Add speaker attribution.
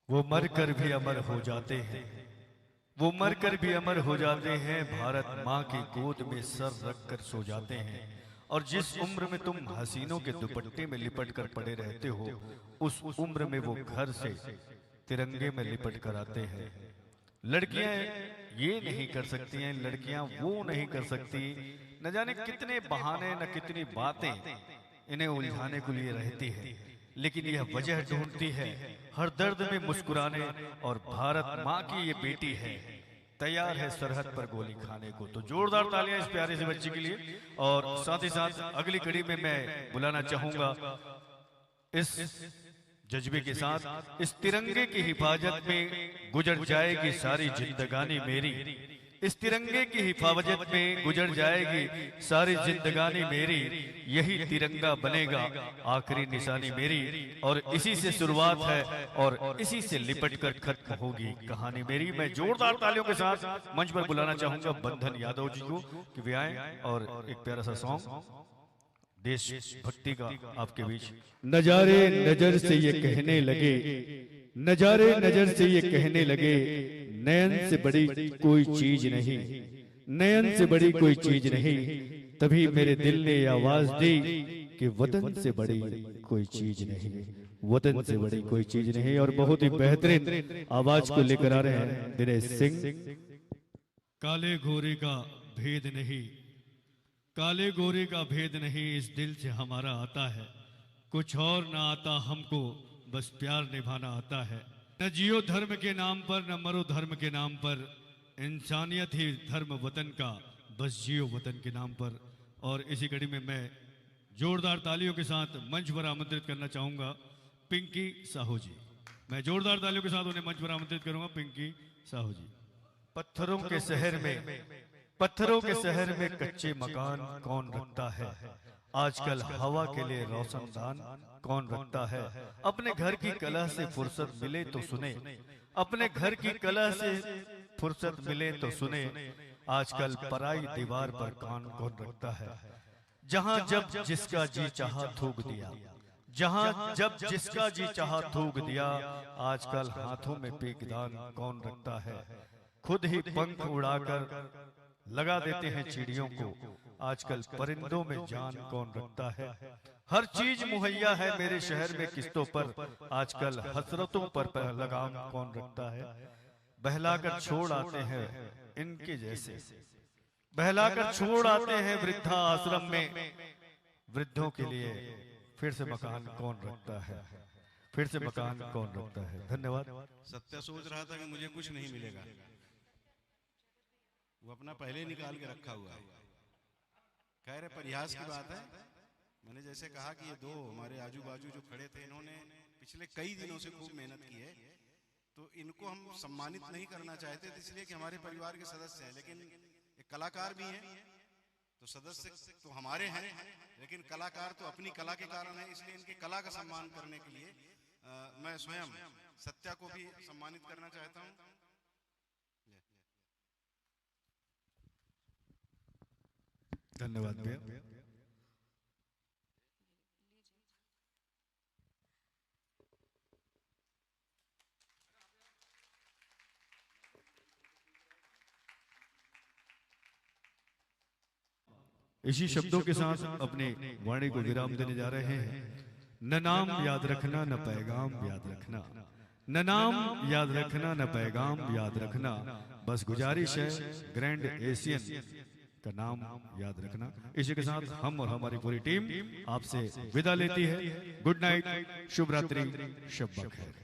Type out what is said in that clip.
Speaker 1: वो मर कर भी अमर हो जाते हैं। वो मर कर भी अमर हो जाते हैं। भारत माँ की गोद में सर रख कर सो जाते हैं। और जिस उम्र में तुम हसीनों के दुपट्टे में लिपट कर पड़े रहते हो, उस उम्र में वो घर से तिरंगे में लिपट कर आते हैं। लड़कियां ये नहीं कर सकती हैं, लड़कियां वो नहीं कर सकती। न जाने कितने बहाने, न कितनी बातें इन्हें उलझाने के लिए रहती है, लेकिन यह वजह ढूंढती है हर दर्द में मुस्कुराने। और भारत माँ की ये बेटी है, तैयार है सरहद पर गोली खाने को। तो जोरदार तालियां इस प्यारे से बच्चे के लिए। और साथ ही साथ अगली कड़ी में मैं बुलाना चाहूंगा इस जज्बे के साथ, इस तिरंगे की हिफाजत में गुजर जाएगी सारी जिंदगानी मेरी। इस तिरंगे की हिफाजत में गुजर जाएगी सारी जिंदगानी मेरी। यही तिरंगा बनेगा आखिरी निशानी मेरी। और इसी से शुरुआत है और इसी से लिपट कर खत्म होगी कहानी मेरी। मैं जोरदार तालियों के साथ मंच पर बुलाना चाहूंगा बंधन यादव जी को कि वे आए और एक प्यारा सा सॉन्ग देश भक्ति का आपके बीच। नजारे नजर से ये कहने लगे, नजारे नजर से ये कहने लगे, नयन से बड़ी कोई चीज नहीं, नयन से बड़ी कोई चीज नहीं। तभी मेरे दिल ने आवाज दी कि वतन से बड़ी कोई चीज नहीं, वतन से बड़ी कोई चीज नहीं। और बहुत ही बेहतरीन आवाज को लेकर आ रहे हैं दिनेश सिंह। काले घोरे का भेद नहीं, काले गोरे का भेद नहीं, इस दिल से हमारा आता है। कुछ और ना आता हमको, बस प्यार निभाना आता है। न जियो धर्म के नाम पर, न मरो धर्म के नाम पर, इंसानियत ही धर्म वतन का, बस जियो वतन के नाम पर। और इसी कड़ी में मैं जोरदार तालियों के साथ मंच पर आमंत्रित करना चाहूंगा पिंकी साहू जी। मैं जोरदार तालियों के साथ उन्हें मंच पर आमंत्रित करूंगा, पिंकी साहू जी। पत्थरों के शहर में, पत्थरों के शहर में कच्चे मकान कौन रखता है? आजकल हवा के लिए रोशनदान कौन रखता है? अपने घर की कला से फुर्सत मिले तो सुने, अपने घर की कला से फुर्सत मिले तो सुने। आजकल पराई दीवार पर कान कौन रखता है? जहां जब जिसका जी चाहा थूक दिया, जहां जब जिसका जी चाहा थूक दिया। आजकल हाथों में पीकदान कौन रखता है? खुद ही पंख उड़ाकर लगा देते हैं चिड़ियों को। आजकल परिंदों में जान कौन रखता है? हर चीज मुहैया है मेरे शहर में किस्तों पर। आजकल हसरतों पर लगाम कौन रखता है? बहलाकर छोड़ आते हैं इनके जैसे, बहलाकर छोड़ आते हैं वृद्धा आश्रम में। वृद्धों के लिए फिर से मकान कौन रखता है? फिर से मकान कौन रखता है? धन्यवाद।
Speaker 2: सत्या सोच रहा था कि मुझे कुछ नहीं मिलेगा, वो अपना पहले निकाल के रखा हुआ है। खैर प्रयास की बात है। मैंने जैसे कहा कि ये दो हमारे आजू बाजू जो खड़े थे, इन्होंने पिछले कई दिनों से खूब मेहनत की है, तो इनको हम सम्मानित नहीं करना चाहते थे, इसलिए कि हमारे परिवार के सदस्य हैं, लेकिन एक कलाकार भी हैं। तो सदस्य तो हमारे हैं, लेकिन कलाकार तो अपनी कला के कारण है, इसलिए इनकी कला का सम्मान करने के लिए मैं स्वयं सत्या को भी सम्मानित करना चाहता हूँ।
Speaker 1: धन्यवाद भैया। इसी शब्दों के साथ अपने वाणी को विराम देने जा रहे हैं। न नाम याद रखना, न पैगाम याद रखना, न नाम याद रखना, न पैगाम याद रखना। बस गुजारिश है ग्रैंड एशियन का नाम याद रखना। इसी के साथ हम और हमारी पूरी टीम आपसे विदा लेती है। गुड नाइट, शुभ रात्रि, शब बखैर।